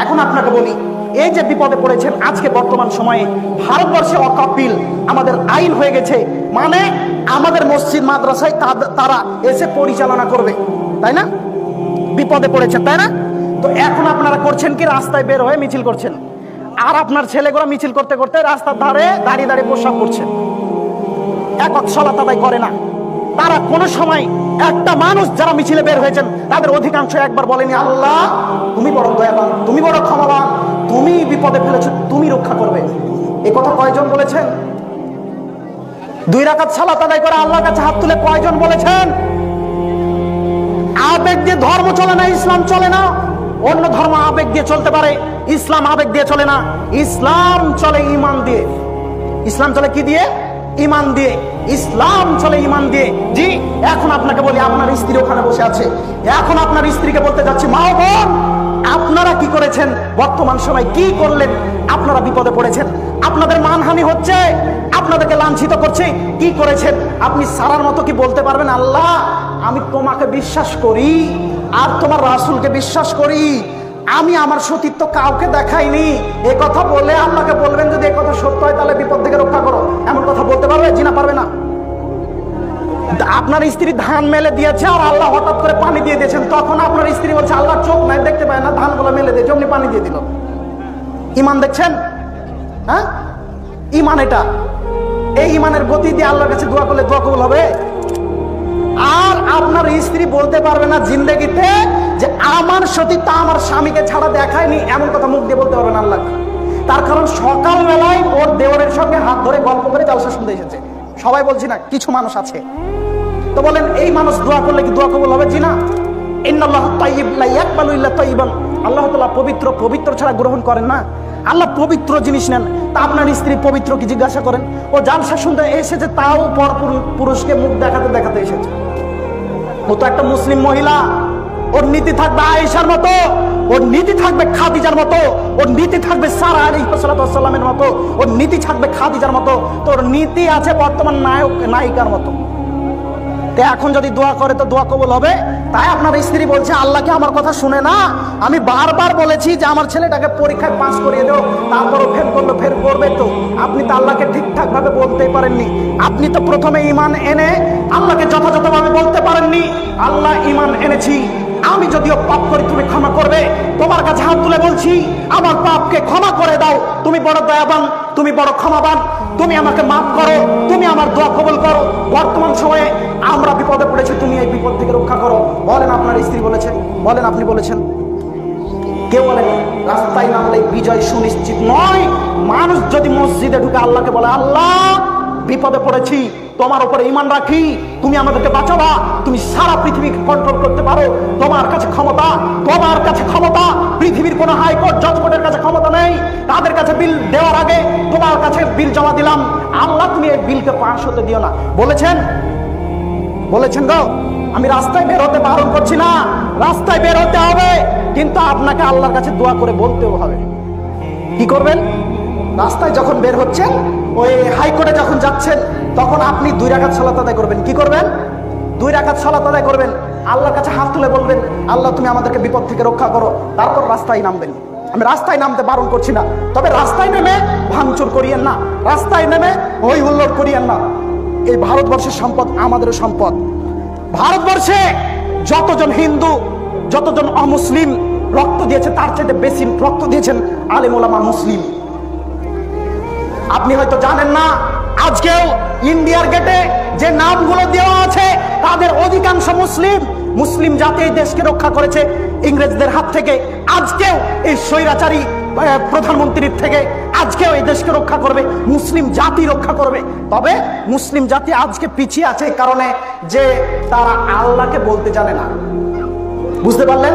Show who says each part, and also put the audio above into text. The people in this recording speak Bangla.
Speaker 1: এখন আপনাকে বলি, এই যে বিপদে পড়েছেন আজকে বর্তমান সময়ে ভারতবর্ষে ওয়াকফ বিল আমাদের আইন হয়ে গেছে, মানে আমাদের মসজিদ মাদ্রাসায় তারা এসে পরিচালনা করবে, তাই না? বিপদে পড়েছেন, তাই না? তো এখন আপনারা করছেন কি, রাস্তায় বের হয়ে মিছিল করছেন, আর আপনার ছেলেগুলো মিছিল করতে করতে রাস্তার ধারে দাঁড়িয়ে দাঁড়িয়ে প্রস্রাব করছেন, একক সালাত আদায় করে না। তারা কোনো সময় একটা মানুষ যারা মিছিলে বের হয়েছেন তাদের অধিকাংশ একবার বলেনি আল্লাহ তুমি বড় দয়াবান, তুমি বড় ক্ষমাবান, তুমি বিপদে ফেলেছো, তুমি রক্ষা করবে। এ কথা কয়জন বলেছেন? 2 রাকাত সালাত আদায় করে আল্লাহর কাছে হাত তুলে কয়জন বলেছেন? আবেগ দিয়ে ধর্ম চলে না, ইসলাম চলে না। অন্য ধর্ম আবেগ দিয়ে চলতে পারে, ইসলাম আবেগ দিয়ে চলে না। ইসলাম চলে ঈমান দিয়ে। ইসলাম চলে কি দিয়ে? ঈমান দিয়ে। ইসলাম চলে ঈমান দিয়ে। জি, এখন আপনাকে বলি, আপনার স্ত্রী ওখানে বসে আছে, এখন আপনার স্ত্রীকে বলতে যাচ্ছি, মা ও বোন আপনারা কি করেছেন, বর্তমান সময় কি করলেন? আপনারা বিপদে পড়েছেন, আপনাদের মানহানি হচ্ছে, আপনাদেরকে লাঞ্ছিত করছে, কি করেছেন? আপনি সারার মতো কি বলতে পারবেন আল্লাহ আমি তোমাকে বিশ্বাস করি আর তোমার রাসূলকে বিশ্বাস করি, আমি আমার সতীত্ব কাউকে দেখাইনি, এ কথা বলে আল্লাহকে বলবেন যদি এ কথা সত্য হয় তাহলে বিপদ থেকে রক্ষা করো, এমন কথা বলতে পারবে? জি না, পারবে না। আপনার স্ত্রী ধান মেলে দিয়েছে আর আল্লাহ হঠাৎ করে পানি দিয়ে দিয়েছেন, তখন আপনার স্ত্রী বলছে আল্লাহ চোখ নাই, দেখতে পায় না, ধানগুলো মেলে দিয়ে যেমনি পানি দিয়ে দিল। ঈমান দেখছেন? হ্যাঁ, ঈমান এটা। এই ঈমানের গতি দিয়ে আল্লাহর কাছে দোয়া করলে দোয়া কবুল হবে। আর আপনার স্ত্রী বলতে পারবে না জিন্দেগিতে যে আমার সতীত্ব আমার স্বামীকে ছাড়া দেখায়নি, এমন কথা মুখ দিয়ে বলতে পারবে না আল্লাহ। তার কারণ সকালবেলায় ওর দেওরের সঙ্গে হাত ধরে গল্প করে জালসা শুনতে এসেছে। সবাই বলছি না, কিছু মানুষ আছে। তো বলেন এই মানুষ দোয়া করলে কি দোয়া কবুল হবে? জি না। ইন্নাল্লাহু তাইয়্যিব লা ইয়াকবালু ইল্লা তাইয়্যিবান। আল্লাহ তাআলা পবিত্র, পবিত্র ছাড়া গ্রহণ করেন না। আল্লাহ পবিত্র জিনিস নেন। তা আপনার স্ত্রী পবিত্র কি জিজ্ঞাসা করেন? ও জালসা শুনতে এসেছে, তাও পর পুরুষকে মুখ দেখাতে দেখাতে এসেছে। ও তো একটা মুসলিম মহিলা, ওর নীতি থাকবে আয়েশার মতো, ওর নীতি থাকবে খাদিজার মতো, ওর নীতি থাকবে সারা আলাইহিস সালামের মতো, ওর নীতি থাকবে খাদিজার মতো। তোর নীতি আছে বর্তমান নায়িকার মতো। এখন যদি দোয়া করে তো দোয়া কবুল হবে? তাই আপনার স্ত্রী বলছে আল্লাহকে আমার কথা শুনে না, আমি বারবার বলেছি যে আমার ছেলেটাকে পরীক্ষায় পাস করিয়ে দাও, তারপরও ফেল করলো, ফেল করবে তো। আপনি তো আল্লাহকে ঠিকঠাক ভাবে বলতেই পারেননি। আপনি তো প্রথমে ঈমান এনে আল্লাহকে যথাযথভাবে বলতে পারেননি আল্লাহ ঈমান এনেছি, আমি যদিও পাপ করি তুমি ক্ষমা করবে। তোমার কাছে হাত তুলে বলছি আমার পাপকে ক্ষমা করে দাও, তুমি বড় দয়াবান, তুমি বড় ক্ষমাবান, তুমি আমাকে মাফ করো, তুমি আমার দোয়া কবুল করো। বর্তমান সময়ে আমরা বিপদে পড়েছি, তুমি এই বিপদ থেকে রক্ষা করো। বলেন আপনার স্ত্রী বলেছেন? বলেন আপনি বলেছেন? কেউ বলেন? রাস্তায় নামলে বিজয় সুনিশ্চিত নয়। মানুষ যদি মসজিদে ঢুকে আল্লাহকে বলে আল্লাহ বিপদে পড়েছি, তোমার উপরে ঈমান রাখি, তুমি আমাদেরকে বাঁচাবা, তুমি সারা পৃথিবীকে কন্ট্রোল করতে পারো, তোমার কাছে ক্ষমতা, তোমার কাছে ক্ষমতা, পৃথিবীর কোন হাইকোর্ট জজ কোর্টের কাছে ক্ষমতা নেই। তাদের কাছে বিল দেওয়ার আগে তোমার কাছে বিল জমা দিলাম, আল্লাহ তুমি এই বিলকে পাস হতে দিও না। বলেছেন? বলেছেন গো? আমি রাস্তায় বের হতে বারণ করছি না, রাস্তায় বের হতে হবে, কিন্তু আপনাকে আল্লাহর কাছে দোয়া করে বলতেও হবে। কি করবেন? রাস্তায় যখন বের হচ্ছেন, ওই হাইকোর্টে যখন যাচ্ছেন, তখন আপনি 2 রাকাত সালাত আদায় করবেন। কি করবেন? 2 রাকাত সালাত আদায় করবেন, আল্লাহর কাছে হাত তুলে বলবেন আল্লাহ তুমি আমাদেরকে বিপদ থেকে রক্ষা করো, তারপর রাস্তায় নামবেন। আমি রাস্তায় নামতে বারণ করছি না, তবে রাস্তায় নেমে ভাঙচুর করিয়েন না, রাস্তায় নেমে হই হুল্লোড় করিয়েন না। এই ভারতবর্ষের সম্পদ আমাদেরও সম্পদ। ভারতবর্ষে যতজন হিন্দু, যতজন অমুসলিম রক্ত দিয়েছে, তার চাইতে বেশি রক্ত দিয়েছেন আলেম ওলামা মুসলিম। আপনি হয়তো জানেন না, আজকেও ইন্ডিয়ার গেটে যে নামগুলো দেওয়া আছে তাদের অধিকাংশ মুসলিম। মুসলিম জাতি এই দেশকে রক্ষা করেছে ইংরেজদের হাত থেকে, আজকেও এই স্বৈরাচারী প্রধানমন্ত্রীর থেকে, আজকেও এই দেশকে রক্ষা করবে, মুসলিম জাতি রক্ষা করবে। তবে মুসলিম জাতি আজকে পিছিয়ে আছে এই কারণে যে তারা আল্লাহকে বলতে জানে না। বুঝতে পারলেন?